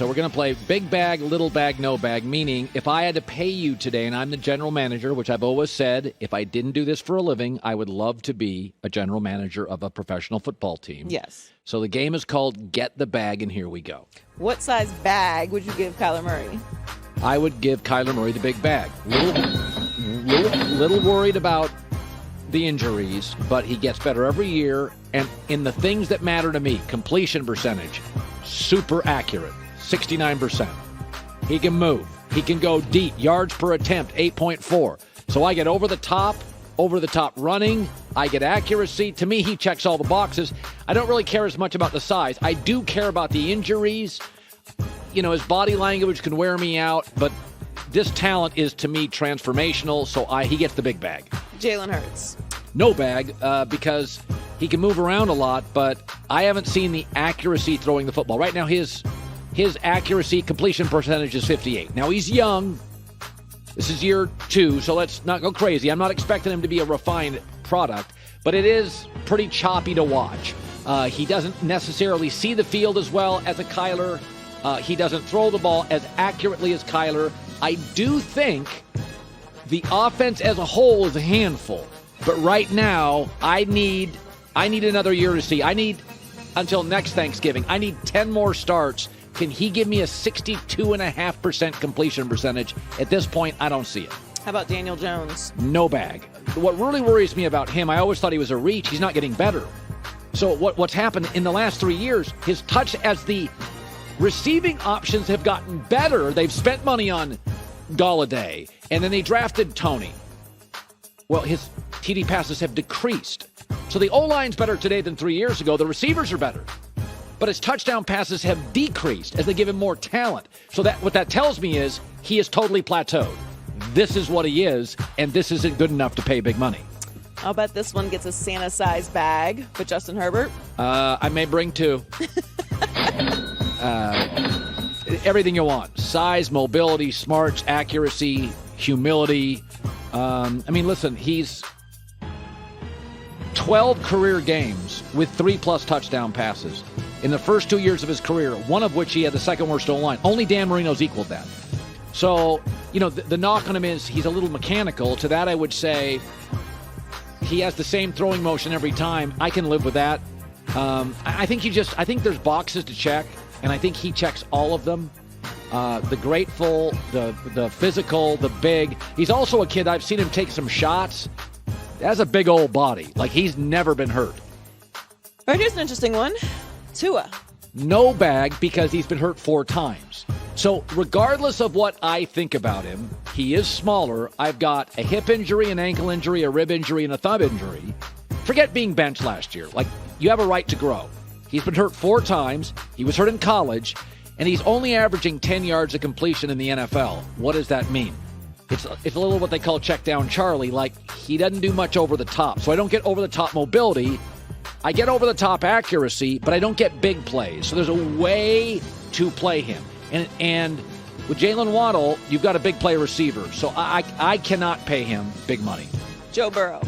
So we're going to play big bag, little bag, no bag, meaning if I had to pay you today and I'm the general manager, which I've always said, if I didn't do this for a living, I would love to be a general manager of a professional football team. Yes. So the game is called Get the Bag, and here we go. What size bag would you give Kyler Murray? I would give Kyler Murray the big bag. Little worried about the injuries, but he gets better every year. And in the things that matter to me, completion percentage, super accurate, 69%. He can move. He can go deep. Yards per attempt, 8.4. So I get over the top running. I get accuracy. To me, he checks all the boxes. I don't really care as much about the size. I do care about the injuries. You know, his body language can wear me out, but this talent is, to me, transformational, so he gets the big bag. Jalen Hurts. No bag, because he can move around a lot, but I haven't seen the accuracy throwing the football. Right now, his accuracy completion percentage is 58. Now, he's young. This is year 2, so let's not go crazy. I'm not expecting him to be a refined product, but it is pretty choppy to watch. He doesn't necessarily see the field as well as a Kyler. He doesn't throw the ball as accurately as Kyler. I do think the offense as a whole is a handful. But right now, I need another year to see. I need until next Thanksgiving. I need 10 more starts. Can he give me a 62.5% completion percentage? At this point, I don't see it. How about Daniel Jones? No bag. What really worries me about him, I always thought he was a reach. He's not getting better. So what's happened in the last 3 years, his touch as the receiving options have gotten better. They've spent money on Galladay, and then they drafted Tony. Well, his TD passes have decreased. So the O-line's better today than 3 years ago. The receivers are better. But his touchdown passes have decreased as they give him more talent. So what that tells me is he is totally plateaued. This is what he is, and this isn't good enough to pay big money. I'll bet this one gets a Santa-sized bag for Justin Herbert. I may bring 2. Everything you want. Size, mobility, smarts, accuracy, humility. Listen, he's 12 career games with 3+ touchdown passes in the first 2 years of his career, one of which he had the second worst O-line. Only Dan Marino's equaled that. So, the knock on him is he's a little mechanical. To that, I would say he has the same throwing motion every time. I can live with that. I think there's boxes to check, and I think he checks all of them. The grateful, the physical, the big. He's also a kid. I've seen him take some shots. He has a big old body. Like, he's never been hurt. All right, here's an interesting one. Tua. No bag because he's been hurt 4 times. So regardless of what I think about him, he is smaller. I've got a hip injury, an ankle injury, a rib injury, and a thumb injury. Forget being benched last year. Like, you have a right to grow. He's been hurt 4 times. He was hurt in college. And he's only averaging 10 yards of completion in the NFL. What does that mean? It's a little what they call check down Charlie. Like, he doesn't do much over the top. So I don't get over the top mobility. I get over the top accuracy, but I don't get big plays. So there's a way to play him. And with Jalen Waddle, you've got a big play receiver. So I cannot pay him big money. Joe Burrow.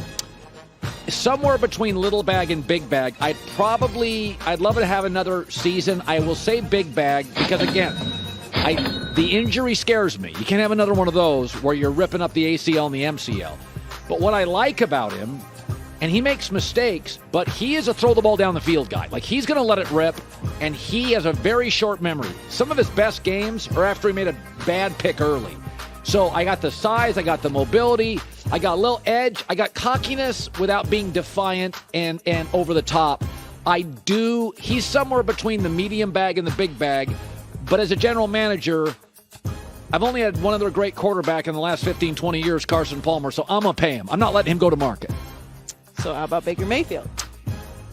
Somewhere between little bag and big bag. I'd love to have another season. I will say big bag because, again, the injury scares me. You can't have another one of those where you're ripping up the ACL and the MCL. But what I like about him, and he makes mistakes, but he is a throw the ball down the field guy. Like, he's going to let it rip, and he has a very short memory. Some of his best games are after he made a bad pick early. So I got the size, I got the mobility, I got a little edge, I got cockiness without being defiant and over the top. He's somewhere between the medium bag and the big bag, but as a general manager, I've only had one other great quarterback in the last 15, 20 years, Carson Palmer, so I'm going to pay him. I'm not letting him go to market. So how about Baker Mayfield?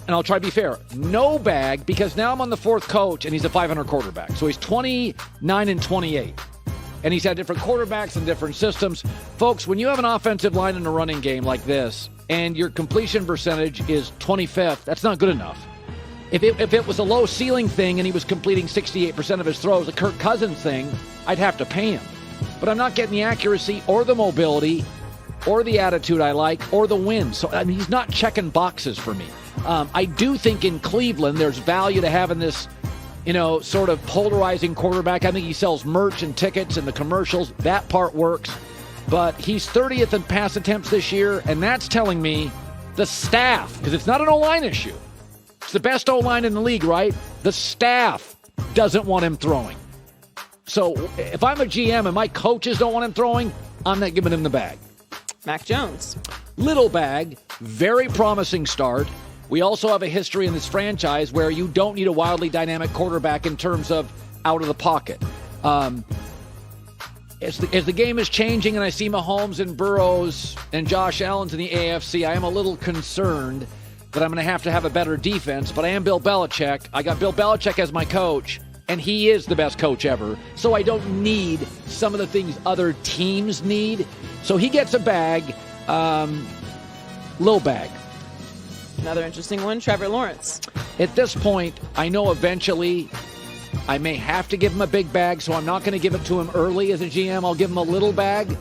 And I'll try to be fair. No bag, because now I'm on the 4th coach, and he's a 500 quarterback. So he's 29 and 28. And he's had different quarterbacks and different systems. Folks, when you have an offensive line in a running game like this, and your completion percentage is 25th, that's not good enough. If it was a low ceiling thing and he was completing 68% of his throws, a Kirk Cousins thing, I'd have to pay him. But I'm not getting the accuracy or the mobility or the attitude I like or the win. So, he's not checking boxes for me. I do think in Cleveland there's value to having this sort of polarizing quarterback. I think he sells merch and tickets and the commercials. That part works. But he's 30th in pass attempts this year, and that's telling me the staff, because it's not an O-line issue. It's the best O-line in the league, right? The staff doesn't want him throwing. So if I'm a GM and my coaches don't want him throwing, I'm not giving him the bag. Mac Jones. Little bag, very promising start. We also have a history in this franchise where you don't need a wildly dynamic quarterback in terms of out of the pocket. As the game is changing and I see Mahomes and Burrows and Josh Allen's in the AFC, I am a little concerned that I'm going to have a better defense, but I am Bill Belichick. I got Bill Belichick as my coach, and he is the best coach ever, so I don't need some of the things other teams need. So he gets a bag, little bag. Another interesting one, Trevor Lawrence. At this point, I know eventually I may have to give him a big bag, so I'm not going to give it to him early as a GM. I'll give him a little bag, and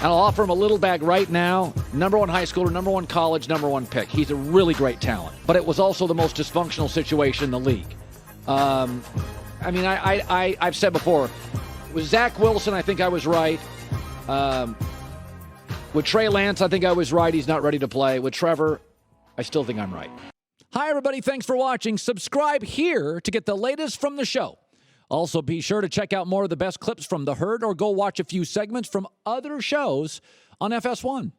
I'll offer him a little bag right now. Number one high schooler, number one college, number one pick. He's a really great talent, but it was also the most dysfunctional situation in the league. I've said before, with Zach Wilson, I think I was right. With Trey Lance, I think I was right. He's not ready to play. With Trevor, I still think I'm right. Hi, everybody. Thanks for watching. Subscribe here to get the latest from the show. Also, be sure to check out more of the best clips from The Herd or go watch a few segments from other shows on FS1.